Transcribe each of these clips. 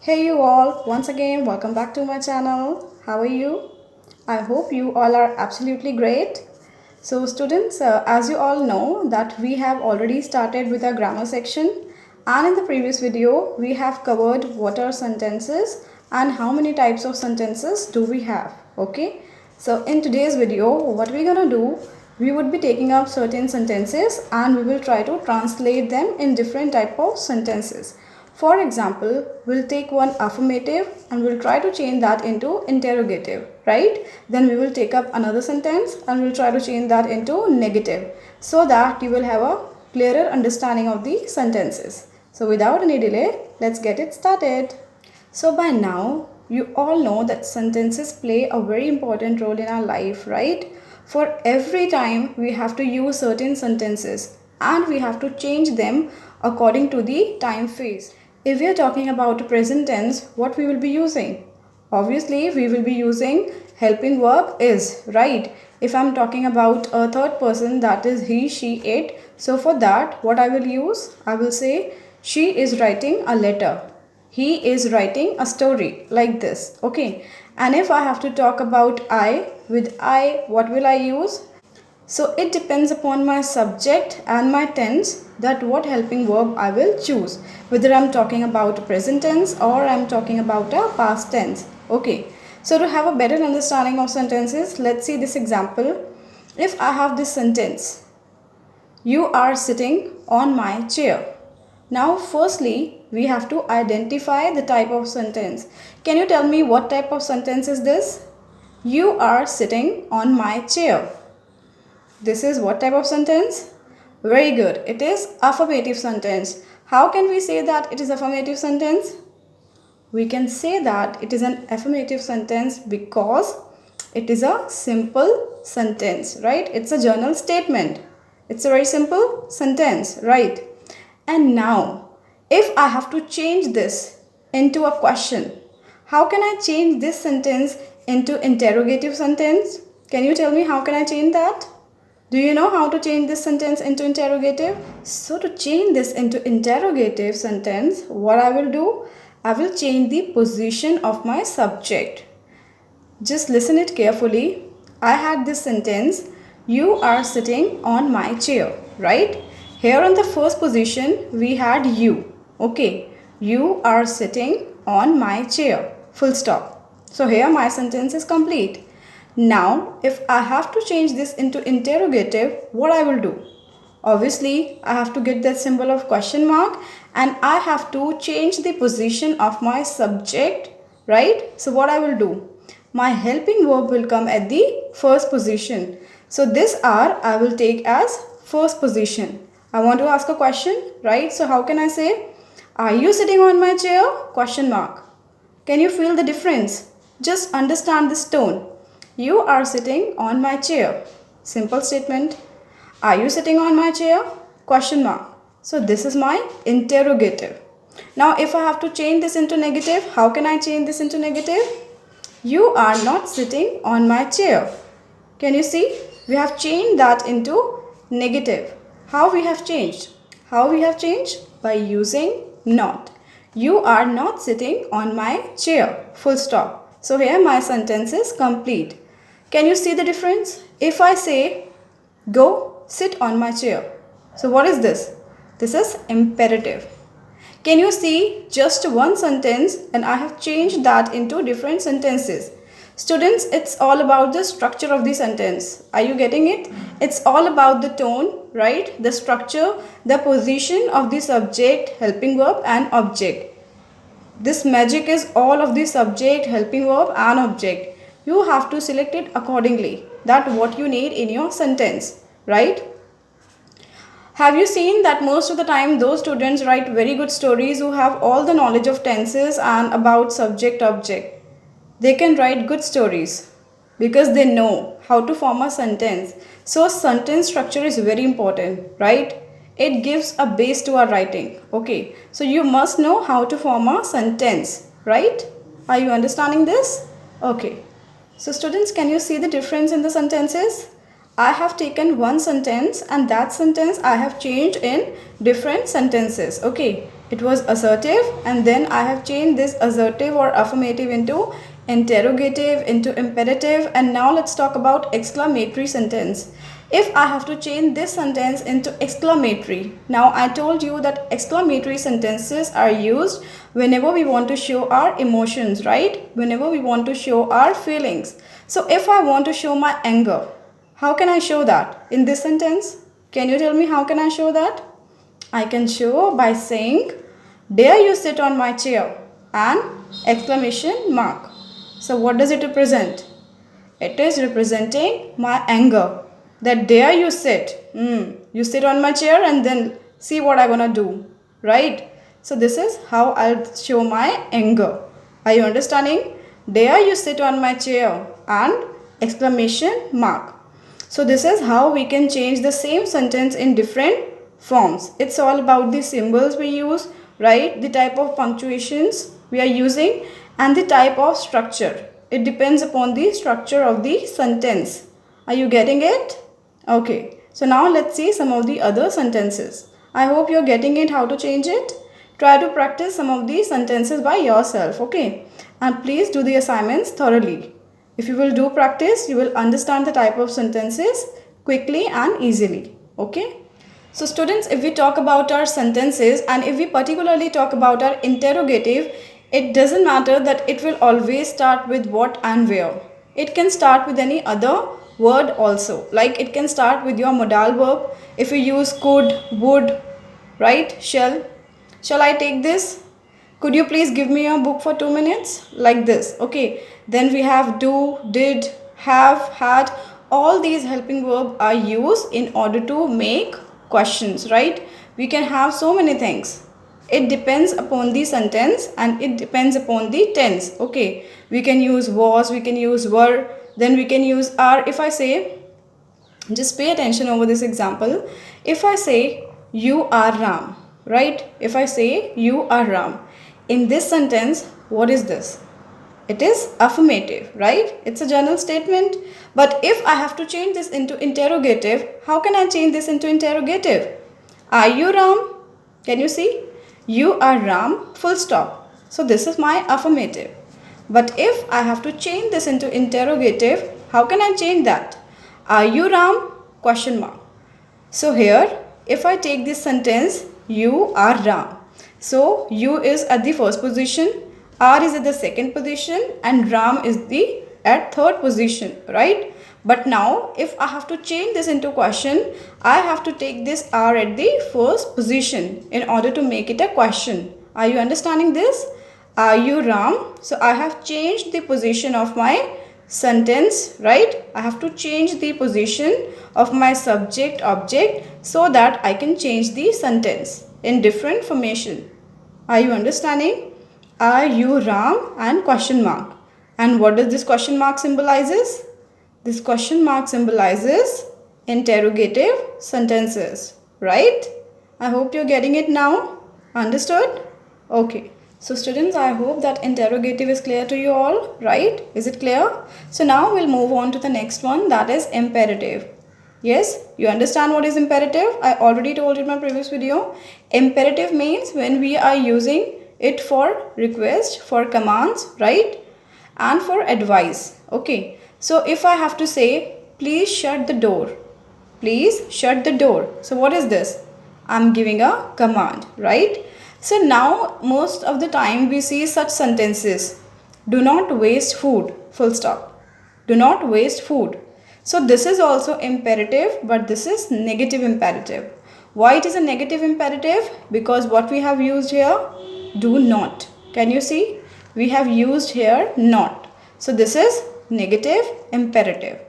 Hey you all, once again welcome back to my channel. How are you? I hope you all are absolutely great. So students, as you all know that we have already started with our grammar section, and in the previous video we have covered what are sentences and how many types of sentences do we have. Okay, so in today's video what we're gonna do, we would be taking up certain sentences and we will try to translate them in different type of sentences. For example, we'll take one affirmative and we'll try to change that into interrogative, right? Then we will take up another sentence and we'll try to change that into negative so that you will have a clearer understanding of the sentences. So without any delay, let's get it started. So by now, you all know that sentences play a very important role in our life, right? For every time we have to use certain sentences and we have to change them according to the time phase. If we are talking about present tense, what we will be using? Obviously, we will be using helping verb is, right? If I'm talking about a third person, that is he, she, it. So for that, what I will use? I will say she is writing a letter. He is writing a story like this. Okay. And if I have to talk about I, with I, what will I use? So it depends upon my subject and my tense that what helping verb I will choose. Whether I'm talking about present tense or I'm talking about a past tense. Okay. So to have a better understanding of sentences, let's see this example. If I have this sentence, you are sitting on my chair. Now firstly, we have to identify the type of sentence. Can you tell me what type of sentence is this? You are sitting on my chair. This is what type of sentence? Very good. It is affirmative sentence. How can we say that it is affirmative sentence? We can say that it is an affirmative sentence because it is a simple sentence, right? It's a journal statement. It's a very simple sentence, right? And now, if I have to change this into a question, how can I change this sentence into interrogative sentence? Can you tell me how can I change that? Do you know how to change this sentence into interrogative? So to change this into interrogative sentence, what I will do? I will change the position of my subject. Just listen it carefully. I had this sentence, you are sitting on my chair, right? Here on the first position, we had you. Okay, you are sitting on my chair. Full stop. So here my sentence is complete. Now, if I have to change this into interrogative, what I will do? Obviously, I have to get that symbol of question mark and I have to change the position of my subject, right? So what I will do? My helping verb will come at the first position. So this R I will take as first position. I want to ask a question, right? So how can I say? Are you sitting on my chair? Question mark. Can you feel the difference? Just understand this tone. You are sitting on my chair. Simple statement. Are you sitting on my chair? Question mark. So this is my interrogative. Now if I have to change this into negative, how can I change this into negative? You are not sitting on my chair. Can you see? We have changed that into negative. How we have changed? How we have changed? By using not. You are not sitting on my chair. Full stop. So here my sentence is complete. Can you see the difference? If I say, go sit on my chair. So what is this? This is imperative. Can you see just one sentence and I have changed that into different sentences. Students, it's all about the structure of the sentence. Are you getting it? It's all about the tone, right? The structure, the position of the subject, helping verb and object. This magic is all of the subject, helping verb and object. You have to select it accordingly. That what you need in your sentence, right? Have you seen that most of the time those students write very good stories who have all the knowledge of tenses and about subject object? They can write good stories because they know how to form a sentence. So sentence structure is very important, right? It gives a base to our writing. Okay, so you must know how to form a sentence, right? Are you understanding this? Okay. So students, can you see the difference in the sentences? I have taken one sentence and that sentence I have changed in different sentences. Okay. It was assertive, and then I have changed this assertive or affirmative into interrogative, into imperative, and now let's talk about exclamatory sentence. If I have to change this sentence into exclamatory, now I told you that exclamatory sentences are used whenever we want to show our emotions, right? Whenever we want to show our feelings. So if I want to show my anger, how can I show that in this sentence? Can you tell me how can I show that? I can show by saying, "Dare you sit on my chair?" and exclamation mark. So what does it represent? It is representing my anger. That dare you sit. You sit on my chair and then see what I'm gonna do. Right? So this is how I'll show my anger. Are you understanding? Dare you sit on my chair and exclamation mark. So this is how we can change the same sentence in different forms. It's all about the symbols we use, right? The type of punctuations we are using and the type of structure. It depends upon the structure of the sentence. Are you getting it? Okay. So now let's see some of the other sentences. I hope you're getting it how to change it. Try to practice some of these sentences by yourself, okay? And please do the assignments thoroughly. If you will do practice, you will understand the type of sentences quickly and easily, okay? So students, if we talk about our sentences and if we particularly talk about our interrogative, it doesn't matter that it will always start with what and where. It can start with any other word also. Like it can start with your modal verb. If you use could, would, right? Shall I take this? Could you please give me your book for 2 minutes? Like this, okay? Then we have do, did, have, had. All these helping verbs are used in order to make questions, right? We can have so many things. It depends upon the sentence and it depends upon the tense, okay? We can use was, we can use were, then we can use are. If I say, just pay attention over this example. If I say, you are Ram, right? If I say, you are Ram. In this sentence, what is this? It is affirmative, right? It's a general statement. But if I have to change this into interrogative, how can I change this into interrogative? Are you Ram? Can you see? You are Ram, full stop. So this is my affirmative. But if I have to change this into interrogative, how can I change that? Are you Ram? Question mark. So here, if I take this sentence, you are Ram. So you is at the first position, R is at the second position and Ram is the at third position, right? But now if I have to change this into question, I have to take this R at the first position in order to make it a question. Are you understanding this? Are you Ram? So I have changed the position of my sentence, right? I have to change the position of my subject object so that I can change the sentence in different formation. Are you understanding? Are you Ram and question mark. And what does this question mark symbolizes? This question mark symbolizes interrogative sentences, right? I hope you're getting it now. Understood? Okay. So students, I hope that interrogative is clear to you all, right? Is it clear? So now we'll move on to the next one, that is imperative. Yes, you understand what is imperative? I already told you in my previous video. Imperative means when we are using it for request, for commands, right? And for advice. Okay. So if I have to say, please shut the door. Please shut the door. So what is this? I'm giving a command, right? So now most of the time we see such sentences. Do not waste food. Full stop. Do not waste food. So this is also imperative, but this is negative imperative. Why it is a negative imperative? Because what we have used here, do not. Can you see? We have used here not. So this is negative imperative.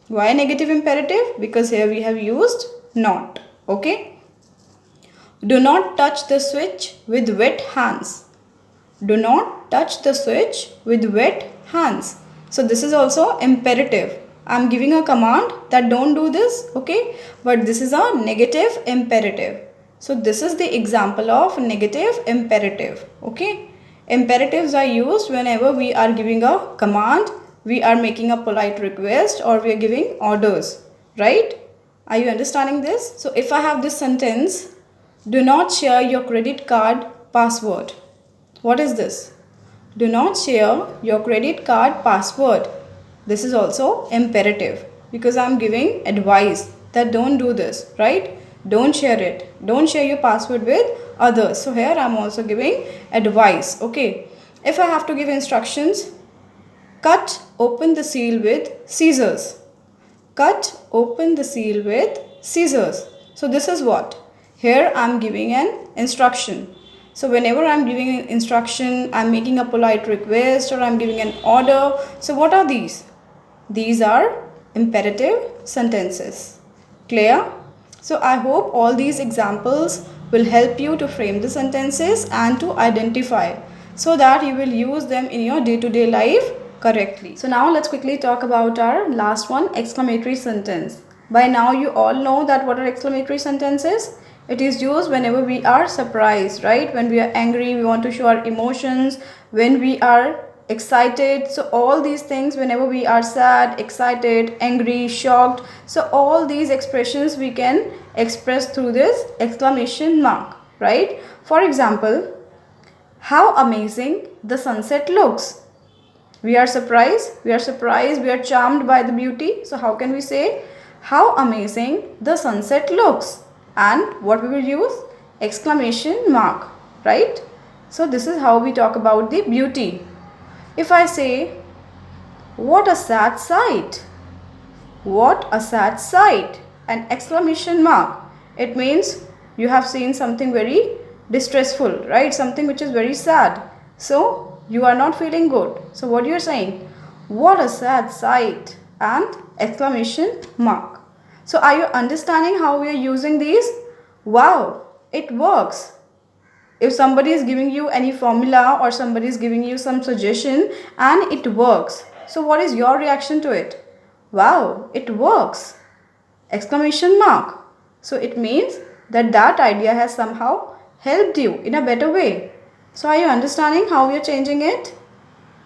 Why negative imperative? Because here we have used not. Okay. Do not touch the switch with wet hands. Do not touch the switch with wet hands. So this is also imperative. I'm giving a command that don't do this, okay? But this is a negative imperative. So this is the example of negative imperative, okay? Imperatives are used whenever we are giving a command, we are making a polite request, or we are giving orders, right? Are you understanding this? So if I have this sentence, do not share your credit card password. What is this? Do not share your credit card password. This is also imperative because I'm giving advice that don't do this, right? Don't share it. Don't share your password with others. So here I'm also giving advice. Okay. If I have to give instructions, cut open the seal with scissors. Cut open the seal with scissors. So this is what? Here I'm giving an instruction. So whenever I'm giving an instruction, I'm making a polite request or I'm giving an order. So what are these? These are imperative sentences. Clear? So I hope all these examples will help you to frame the sentences and to identify so that you will use them in your day-to-day life correctly. So now let's quickly talk about our last one, exclamatory sentence. By now you all know that what are exclamatory sentences? It is used whenever we are surprised, right? When we are angry, we want to show our emotions. When we are excited, so all these things, whenever we are sad, excited, angry, shocked, so all these expressions we can express through this exclamation mark, right? For example, how amazing the sunset looks. We are surprised, we are charmed by the beauty. So how can we say how amazing the sunset looks? And what we will use? Exclamation mark, right? So this is how we talk about the beauty. If I say, what a sad sight. What a sad sight. An exclamation mark. It means you have seen something very distressful, right? Something which is very sad. So you are not feeling good. So what you are saying? What a sad sight. And exclamation mark. So are you understanding how we are using these? Wow, it works. If somebody is giving you any formula or somebody is giving you some suggestion and it works. So what is your reaction to it? Wow, it works. Exclamation mark. So it means that that idea has somehow helped you in a better way. So are you understanding how we are changing it?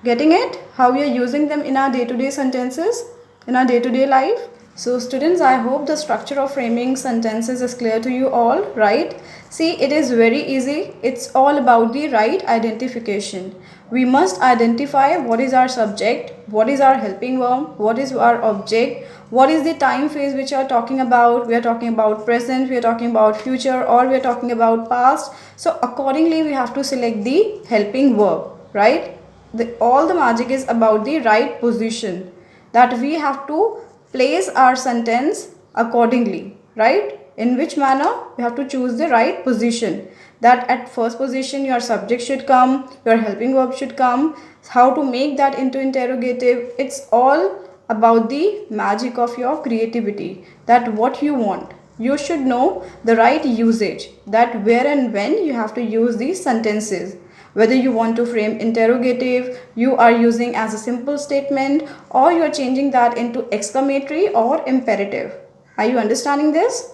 Getting it? How we are using them in our day-to-day sentences, in our day-to-day life? So students, I hope the structure of framing sentences is clear to you all, right? See, it is very easy. It's all about the right identification. We must identify what is our subject, what is our helping verb, what is our object, what is the time phase which we are talking about. We are talking about present, we are talking about future, or we are talking about past. So accordingly, we have to select the helping verb, right? All the magic is about the right position, that we have to place our sentence accordingly, right? In which manner? We have to choose the right position. That at first position your subject should come, your helping verb should come. How to make that into interrogative? It's all about the magic of your creativity, that what you want. You should know the right usage, that where and when you have to use these sentences. Whether you want to frame interrogative, you are using as a simple statement, or you are changing that into exclamatory or imperative. Are you understanding this?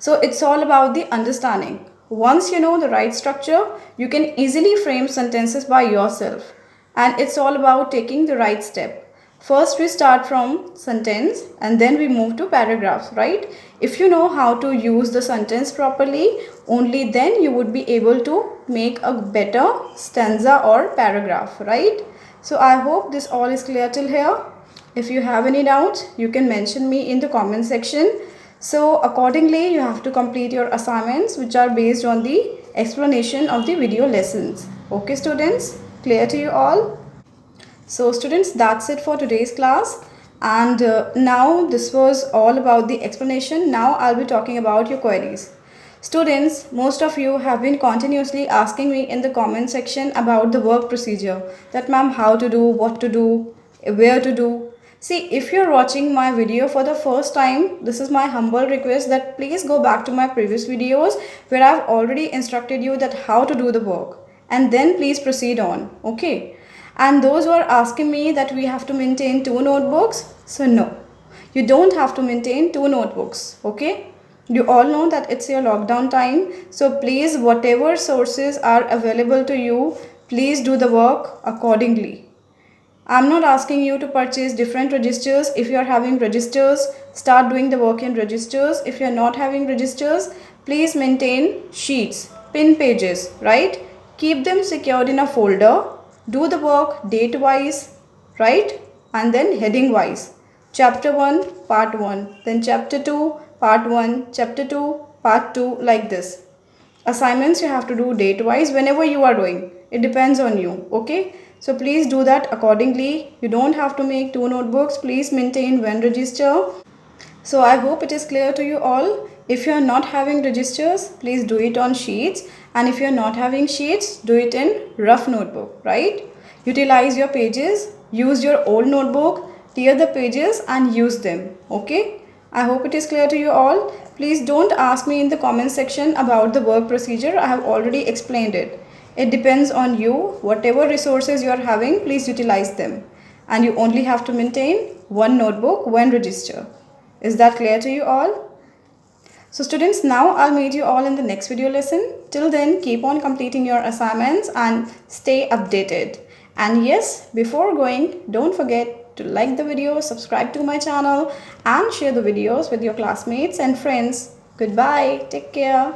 So it's all about the understanding. Once you know the right structure, you can easily frame sentences by yourself. And it's all about taking the right step. First we start from sentence and then we move to paragraphs, right? If you know how to use the sentence properly, only then you would be able to make a better stanza or paragraph, right? So I hope this all is clear till here. If you have any doubts, you can mention me in the comment section. So accordingly, you have to complete your assignments which are based on the explanation of the video lessons. Okay students, clear to you all? So students, that's it for today's class, and now this was all about the explanation. Now I'll be talking about your queries. Students, most of you have been continuously asking me in the comment section about the work procedure, that ma'am, how to do, what to do, where to do. See, if you're watching my video for the first time, this is my humble request that please go back to my previous videos where I've already instructed you that how to do the work, and then please proceed on, okay? And those who are asking me that we have to maintain 2 notebooks, so no, you don't have to maintain 2 notebooks, okay? You all know that it's your lockdown time, so please, whatever sources are available to you, please do the work accordingly. I'm not asking you to purchase different registers. If you are having registers, start doing the work in registers. If you are not having registers, please maintain sheets, pin pages, right? Keep them secured in a folder. Do the work date wise, right? And then heading wise. Chapter 1, part 1, then chapter 2, part 1, chapter 2, part 2, like this. Assignments you have to do date wise whenever you are doing. It depends on you, okay? So please do that accordingly. You don't have to make 2 notebooks. Please maintain one register. So I hope it is clear to you all. If you are not having registers, please do it on sheets, and if you are not having sheets, do it in rough notebook, right? Utilize your pages, use your old notebook, tear the pages and use them, okay? I hope it is clear to you all. Please don't ask me in the comment section about the work procedure. I have already explained it. It depends on you. Whatever resources you are having, please utilize them. And you only have to maintain one notebook, one register. Is that clear to you all? So students, now I'll meet you all in the next video lesson. Till then, keep on completing your assignments and stay updated. And yes, before going, don't forget to like the video, subscribe to my channel and share the videos with your classmates and friends. Goodbye. Take care.